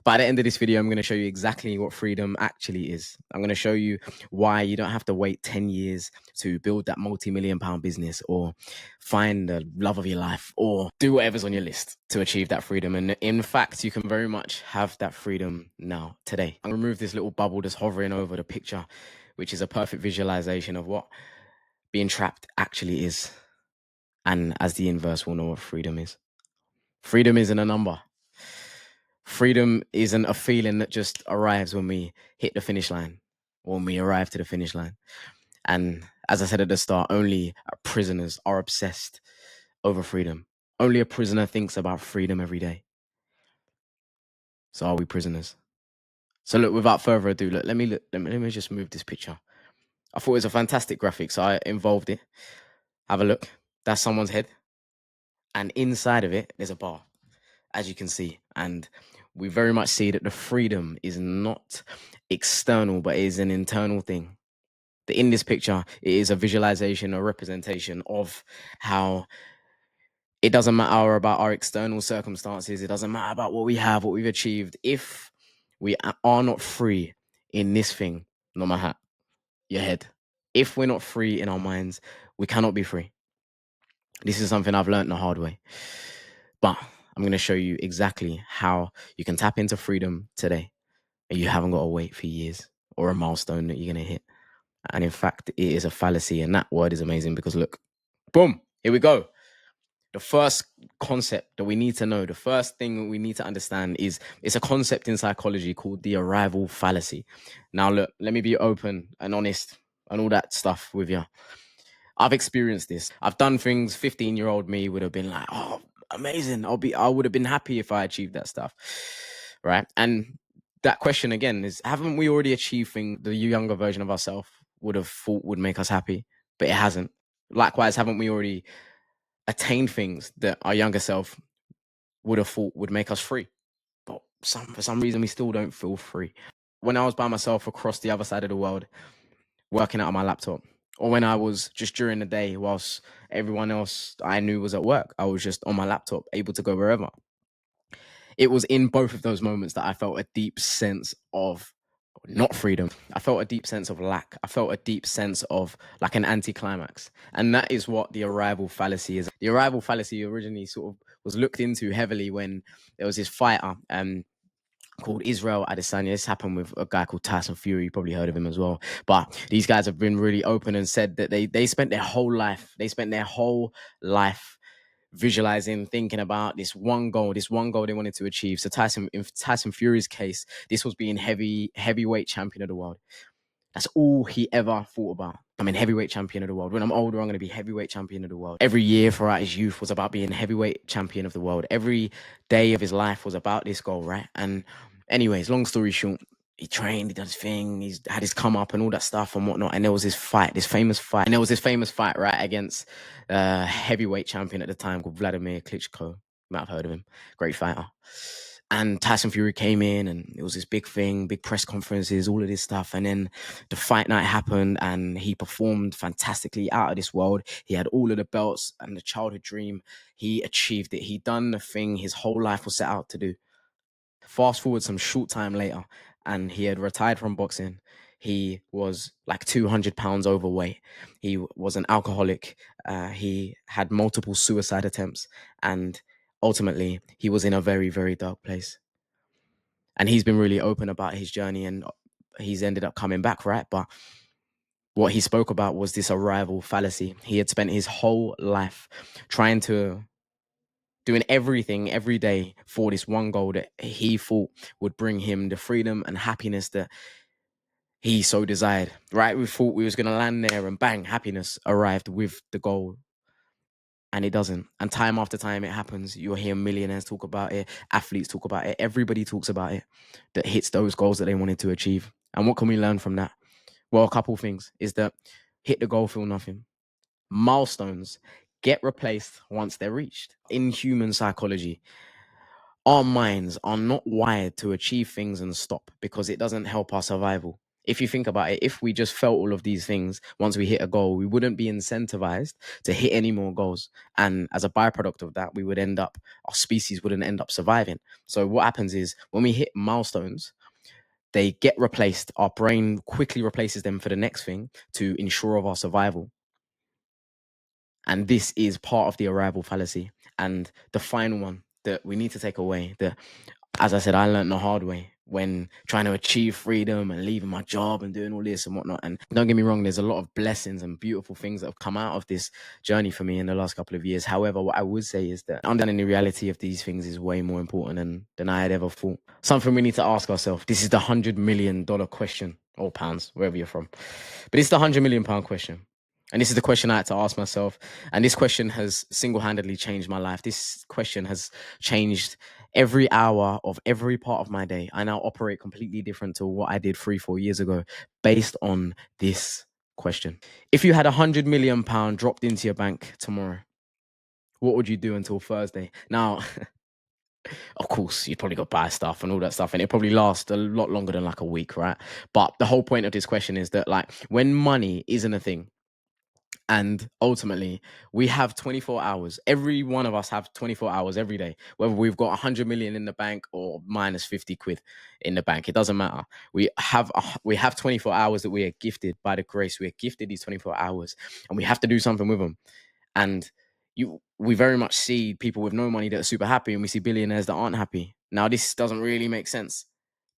By the end of this video, I'm going to show you exactly what freedom actually is. I'm going to show you why you don't have to wait 10 years to build that multi-million-pound business or find the love of your life or do whatever's on your list to achieve that freedom. And in fact, you can very much have that freedom now, today. I'm going to remove this little bubble that's hovering over the picture, which is a perfect visualization of what being trapped actually is. And as the inverse, we'll know what freedom is. Freedom isn't a number. Freedom isn't a feeling that just arrives when we hit the finish line or when we arrive to the finish line. And as I said at the start, only prisoners are obsessed over freedom. Only a prisoner thinks about freedom every day. So are we prisoners? So look, without further ado, let me just move this picture. I thought it was a fantastic graphic, so I involved it. Have a look. That's someone's head. And inside of it, there's a bar, as you can see. And we very much see that the freedom is not external, but is an internal thing. That in this picture, it is a visualization, a representation of how it doesn't matter about our external circumstances. It doesn't matter about what we have, what we've achieved. If we are not free in this thing, no matter your head, if we're not free in our minds, we cannot be free. This is something I've learned the hard way. But I'm going to show you exactly how you can tap into freedom today. And you haven't got to wait for years or a milestone that you're going to hit. And in fact, it is a fallacy. And that word is amazing because look, boom, here we go. The first concept that we need to know, the first thing we need to understand is it's a concept in psychology called the arrival fallacy. Now, look, let me be open and honest and all that stuff with you. I've experienced this. I've done things 15-year-old me would have been like, oh, amazing. I would have been happy if I achieved that stuff. Right. And that question again is, haven't we already achieved things the younger version of ourselves would have thought would make us happy, but it hasn't? Likewise, haven't we already attained things that our younger self would have thought would make us free? But for some reason, we still don't feel free. When I was by myself across the other side of the world, working out on my laptop, or when I was just during the day whilst everyone else I knew was at work, I was just on my laptop, able to go wherever. It was in both of those moments that I felt a deep sense of not freedom. I felt a deep sense of lack. I felt a deep sense of like an anticlimax. And that is what the arrival fallacy is. The arrival fallacy originally sort of was looked into heavily when there was this fighter called Israel Adesanya. This happened with a guy called Tyson Fury. You probably heard of him as well. But these guys have been really open and said that they spent their whole life, visualizing, thinking about this one goal they wanted to achieve. So in Tyson Fury's case, this was being heavyweight champion of the world. That's all he ever thought about. I'm heavyweight champion of the world. When I'm older, I'm going to be heavyweight champion of the world. Every year throughout his youth was about being heavyweight champion of the world. Every day of his life was about this goal, right? And anyways, long story short, he trained, he did his thing, he's had his come up and all that stuff and whatnot. And there was this famous fight, right, against heavyweight champion at the time called Vladimir Klitschko. You might have heard of him. Great fighter. And Tyson Fury came in and it was this big thing, big press conferences, all of this stuff. And then the fight night happened and he performed fantastically, out of this world. He had all of the belts and the childhood dream. He achieved it. He done the thing his whole life was set out to do. Fast forward some short time later and he had retired from boxing. He was like 200 pounds overweight. He was an alcoholic. He had multiple suicide attempts and ultimately, he was in a very, very dark place. And he's been really open about his journey and he's ended up coming back, right? But what he spoke about was this arrival fallacy. He had spent his whole life doing everything every day for this one goal that he thought would bring him the freedom and happiness that he so desired, right? We thought we was going to land there and bang, happiness arrived with the goal. And it doesn't. And time after time it happens. You'll hear millionaires talk about it, athletes talk about it, everybody talks about it that hits those goals that they wanted to achieve. And what can we learn from that? Well, a couple things is that hit the goal, feel nothing. Milestones get replaced once they're reached. In human psychology, our minds are not wired to achieve things and stop because it doesn't help our survival. If you think about it, if we just felt all of these things once we hit a goal, we wouldn't be incentivized to hit any more goals. And as a byproduct of that, our species wouldn't end up surviving. So what happens is when we hit milestones, they get replaced. Our brain quickly replaces them for the next thing to ensure of our survival. And this is part of the arrival fallacy. And the final one that we need to take away, that, as I said, I learned the hard way when trying to achieve freedom and leaving my job and doing all this and whatnot. And don't get me wrong, there's a lot of blessings and beautiful things that have come out of this journey for me in the last couple of years. However, what I would say is that understanding the reality of these things is way more important than I had ever thought. Something we need to ask ourselves. This is the $100 million question, or pounds, wherever you're from. But it's the £100 million question. And this is the question I had to ask myself. And this question has single-handedly changed my life. This question has changed every hour of every part of my day. I now operate completely different to what I did 3-4 years ago based on this question. If you had £100 million dropped into your bank tomorrow, what would you do until Thursday? Now, of course, you'd probably go buy stuff and all that stuff, and it probably lasts a lot longer than like a week, right? But the whole point of this question is that, like, when money isn't a thing, and ultimately, we have 24 hours. Every one of us have 24 hours every day, whether we've got 100 million in the bank or minus 50 quid in the bank. It doesn't matter. We have 24 hours that we are gifted by the grace. We are gifted these 24 hours, and we have to do something with them. And we very much see people with no money that are super happy, and we see billionaires that aren't happy. Now, this doesn't really make sense.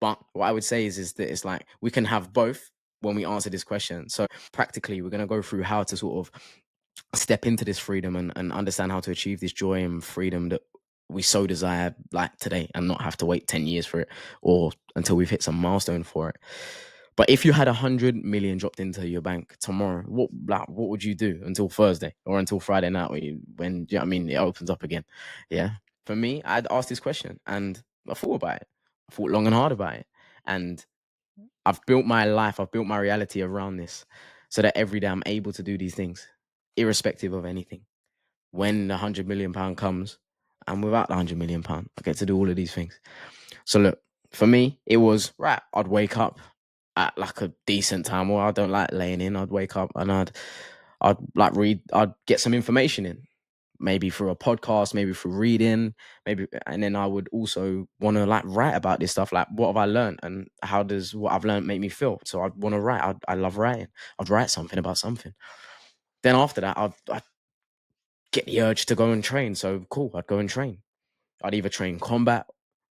But what I would say is that it's like we can have both when we answer this question. So practically, we're going to go through how to sort of step into this freedom and understand how to achieve this joy and freedom that we so desire, like today, and not have to wait 10 years for it or until we've hit some milestone for it. But if you had 100 million dropped into your bank tomorrow, what would you do until Thursday or until Friday night when you know what I mean, it opens up again? Yeah. For me, I'd ask this question, and I thought about it. I thought long and hard about it. And I've built my life, I've built my reality around this so that every day I'm able to do these things, irrespective of anything. When the £100 million comes, and without the £100 million, I get to do all of these things. So look, for me, it was right. I'd wake up at like a decent time, or I don't like laying in. I'd wake up and I'd like read. I'd get some information in, maybe through a podcast, maybe through reading, maybe, and then I would also want to like write about this stuff, like what have I learned and how does what I've learned make me feel. So I'd want to write. I love writing. I'd write something about something. Then after that, I'd get the urge to go and train. So cool, I'd go and train. I'd either train combat,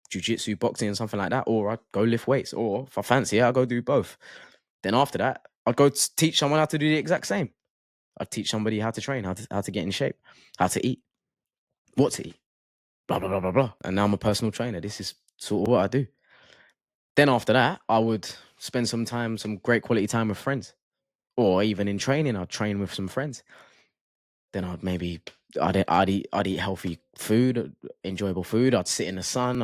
jiu-jitsu, boxing, something like that, or I'd go lift weights, or if I fancy it, I'd go do both. Then after that, I'd go teach someone how to do the exact same. I'd teach somebody how to train, how to get in shape, how to eat, what to eat, blah, blah, blah, blah, blah. And now I'm a personal trainer. This is sort of what I do. Then after that, I would spend some time, some great quality time with friends. Or even in training, I'd train with some friends. Then I'd eat healthy food, enjoyable food. I'd sit in the sun.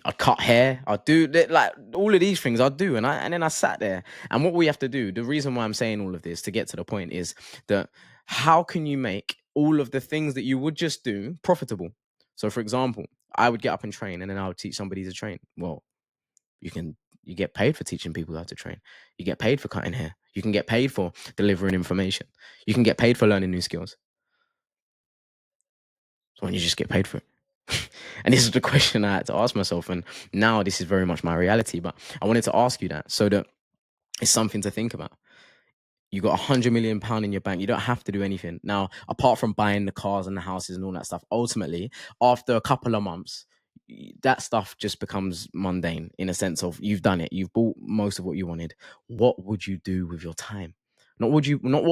I'd cut hair. I'd do like all of these things. I'd do, and then I sat there. And what we have to do, the reason why I'm saying all of this to get to the point is that how can you make all of the things that you would just do profitable? So, for example, I would get up and train, and then I would teach somebody to train. Well, you get paid for teaching people how to train. You get paid for cutting hair. You can get paid for delivering information. You can get paid for learning new skills. So when you just get paid for it. And this is the question I had to ask myself. And now this is very much my reality. But I wanted to ask you that so that it's something to think about. You got £100 million in your bank. You don't have to do anything. Now, apart from buying the cars and the houses and all that stuff, ultimately, after a couple of months, that stuff just becomes mundane in a sense of you've done it. You've bought most of what you wanted. What would you do with your time? Not what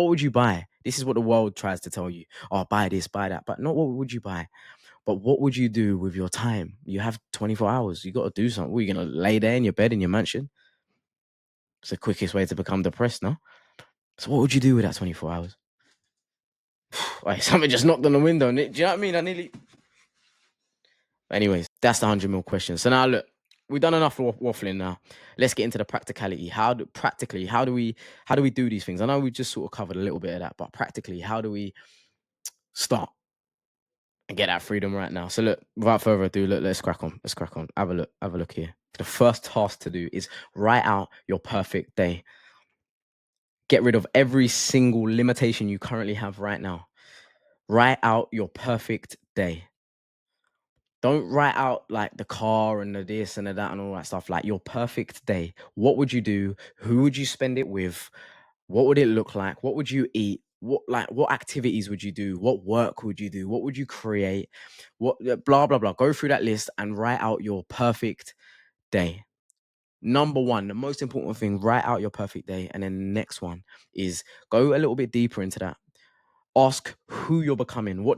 would you buy? This is what the world tries to tell you. Oh, buy this, buy that. But not what would you buy? But what would you do with your time? You have 24 hours. You got to do something. What, are you going to lay there in your bed in your mansion? It's the quickest way to become depressed, no? So what would you do with that 24 hours? Like, something just knocked on the window. Do you know what I mean? I nearly... Anyways, that's the 100 mil question. So now look, we've done enough waffling now. Let's get into the practicality. How do we do these things? I know we just sort of covered a little bit of that, but practically, how do we start? and get that freedom right now. So look, without further ado, look, let's crack on. Let's crack on. Have a look. Have a look here. The first task to do is write out your perfect day. Get rid of every single limitation you currently have right now. Write out your perfect day. Don't write out like the car and the this and the that and all that stuff. Like your perfect day. What would you do? Who would you spend it with? What would it look like? What would you eat? What activities would you do? What work would you do? What would you create? What blah blah blah. Go through that list and write out your perfect day. Number one, the most important thing, write out your perfect day. And then the next one is go a little bit deeper into that. Ask who you're becoming. How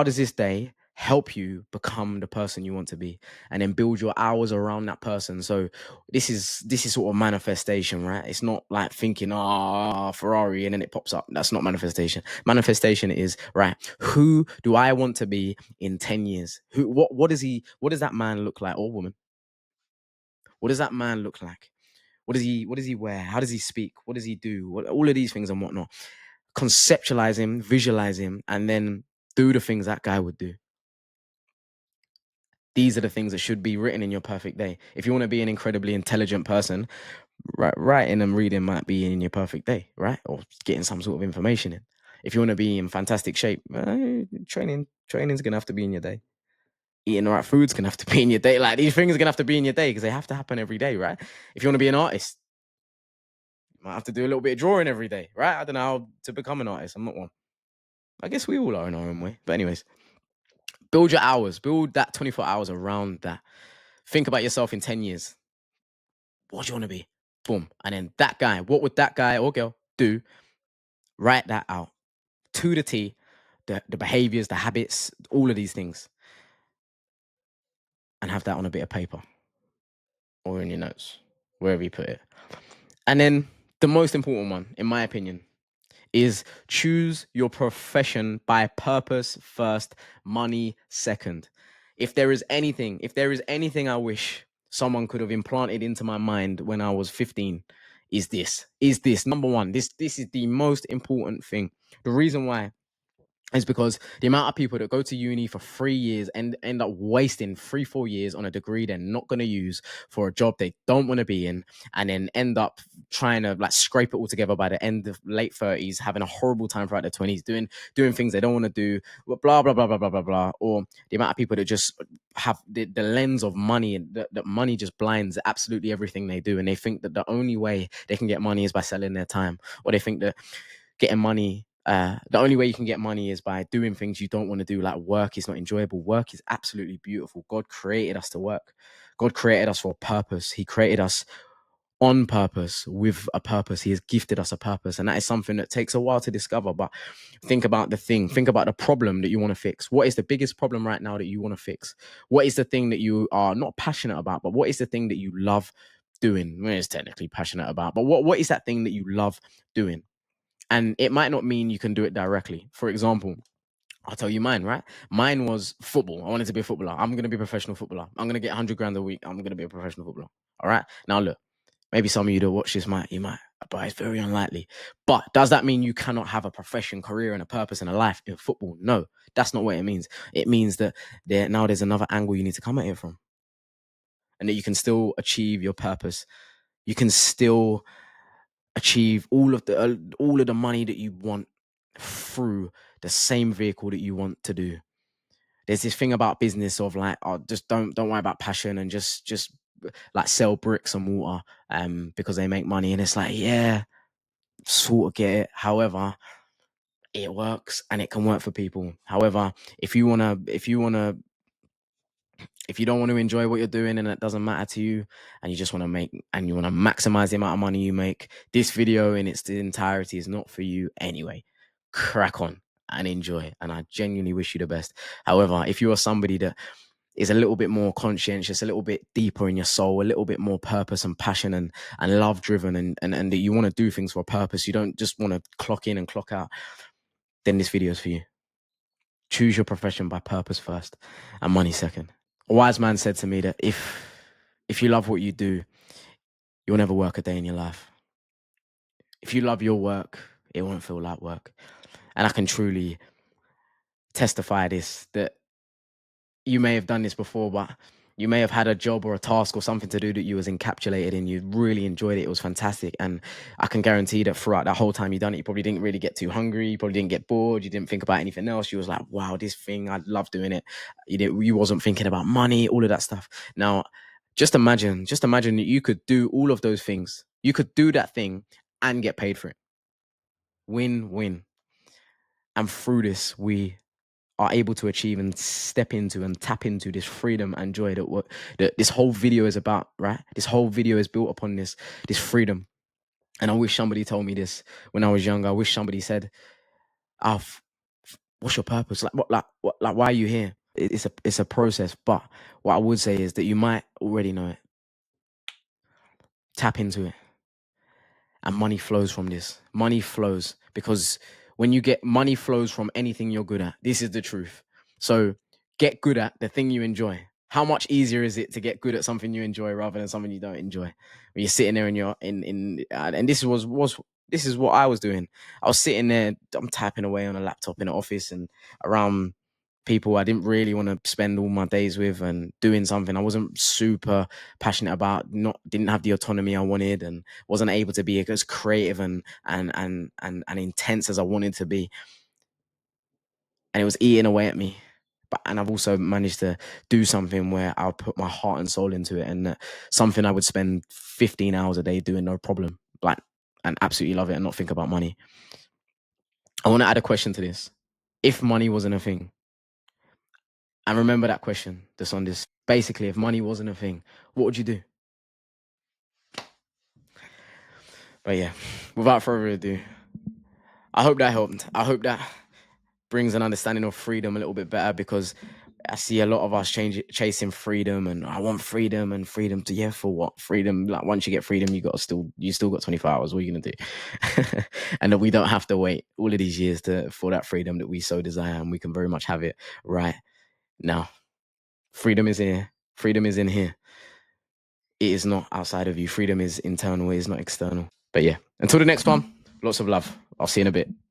does this day help you become the person you want to be? And then build your hours around that person. So this is sort of manifestation, right? It's not like thinking, Ferrari, and then it pops up. That's not manifestation. Manifestation is, right, who do I want to be in 10 years? What does that man look like, or woman? What does that man look like? What does he wear? How does he speak? What does he do? All of these things and whatnot. Conceptualize him, visualize him, and then do the things that guy would do. These are the things that should be written in your perfect day. If you want to be an incredibly intelligent person, writing and reading might be in your perfect day, right? Or getting some sort of information in. If you want to be in fantastic shape, training's gonna have to be in your day. Eating the right food's gonna have to be in your day. Like these things are gonna have to be in your day because they have to happen every day, right? If you want to be an artist, you might have to do a little bit of drawing every day, right? I don't know how to become an artist. I'm not one. I guess we all are in our own way. But anyways, build your hours. Build that 24 hours around that. Think about yourself in 10 years. What do you want to be? Boom. And then that guy, what would that guy or girl do? Write that out to the T, the behaviors, the habits, all of these things, and have that on a bit of paper or in your notes, wherever you put it. And then the most important one, in my opinion, is choose your profession by purpose first, money second. If there is anything I wish someone could have implanted into my mind when I was 15, is this number one. This is the most important thing. The reason why is because the amount of people that go to uni for 3 years and end up wasting 3-4 years on a degree they're not going to use for a job they don't want to be in, and then end up trying to like scrape it all together by the end of late 30s, having a horrible time throughout their 20s, doing things they don't want to do, blah blah blah blah blah blah blah. Or the amount of people that just have the lens of money, and that money just blinds absolutely everything they do, and they think that the only way they can get money is by selling their time, or they think that getting money, the only way you can get money is by doing things you don't want to do. Like work is not enjoyable. Work is absolutely beautiful. God created us to work. God created us for a purpose. He created us on purpose, with a purpose. He has gifted us a purpose, and that is something that takes a while to discover. But think about the problem that you want to fix. What is the biggest problem right now that you want to fix? What is the thing that you are not passionate about, but what is the thing that you love doing? Well, it's technically passionate about, but what is that thing that you love doing? And it might not mean you can do it directly. For example, I'll tell you mine, right? Mine was football. I wanted to be a footballer. I'm going to be a professional footballer. I'm going to get 100 grand a week. I'm going to be a professional footballer. All right. Now, look, maybe some of you that watch this might, but it's very unlikely. But does that mean you cannot have a profession, career, and a purpose and a life in football? No, that's not what it means. It means that there's another angle you need to come at it from, and that you can still achieve your purpose. You can still achieve all of the money that you want through the same vehicle that you want to do. There's this thing about business of like, oh, just don't worry about passion and just like sell bricks and mortar because they make money. And it's like, yeah, sort of get it. However, it works and it can work for people. However, if you don't want to enjoy what you're doing and it doesn't matter to you, and you just want to maximize the amount of money you make, this video in its entirety is not for you anyway. Crack on and enjoy, and I genuinely wish you the best. However, if you are somebody that is a little bit more conscientious, a little bit deeper in your soul, a little bit more purpose and passion and love driven, and that you want to do things for a purpose, you don't just want to clock in and clock out, then this video is for you. Choose your profession by purpose first and money second. A wise man said to me that if you love what you do, you'll never work a day in your life. If you love your work, it won't feel like work. And I can truly testify this, that you may have done this before, but you may have had a job or a task or something to do that you was encapsulated in. You really enjoyed it. It was fantastic. And I can guarantee that throughout that whole time you done it, you probably didn't really get too hungry. You probably didn't get bored. You didn't think about anything else. You was like, wow, this thing, I love doing it. You wasn't thinking about money, all of that stuff. Now, just imagine that you could do all of those things. You could do that thing and get paid for it. Win, win. And through this, we are able to achieve and step into and tap into this freedom and joy that this whole video is about, right? This whole video is built upon this freedom. And I wish somebody told me this when I was younger. I wish somebody said, "Oh, what's your purpose? Like, why are you here?" It's a process, but what I would say is that you might already know it. Tap into it. And money flows from this. Money flows because when you get money flows from anything you're good at. This is the truth. So get good at the thing you enjoy. How much easier is it to get good at something you enjoy rather than something you don't enjoy? When you're sitting there and you're and this is what I was doing. I was sitting there, I'm typing away on a laptop in an office and around people I didn't really want to spend all my days with and doing something I wasn't super passionate about, didn't have the autonomy I wanted and wasn't able to be as creative and intense as I wanted to be. And it was eating away at me. And I've also managed to do something where I'll put my heart and soul into it, and something I would spend 15 hours a day doing, no problem, and absolutely love it and not think about money. I want to add a question to this. If money wasn't a thing, and remember that question that's on this. Basically, if money wasn't a thing, what would you do? But yeah, without further ado, I hope that helped. I hope that brings an understanding of freedom a little bit better, because I see a lot of us chasing freedom, and I want freedom and freedom to, yeah, for what? Freedom, like once you get freedom, you still got 24 hours. What are you gonna do? And that we don't have to wait all of these years for that freedom that we so desire, and we can very much have it right now. Freedom is here. Freedom is in here. It is not outside of you. Freedom is internal. It is not external. But yeah, until the next one, lots of love. I'll see you in a bit.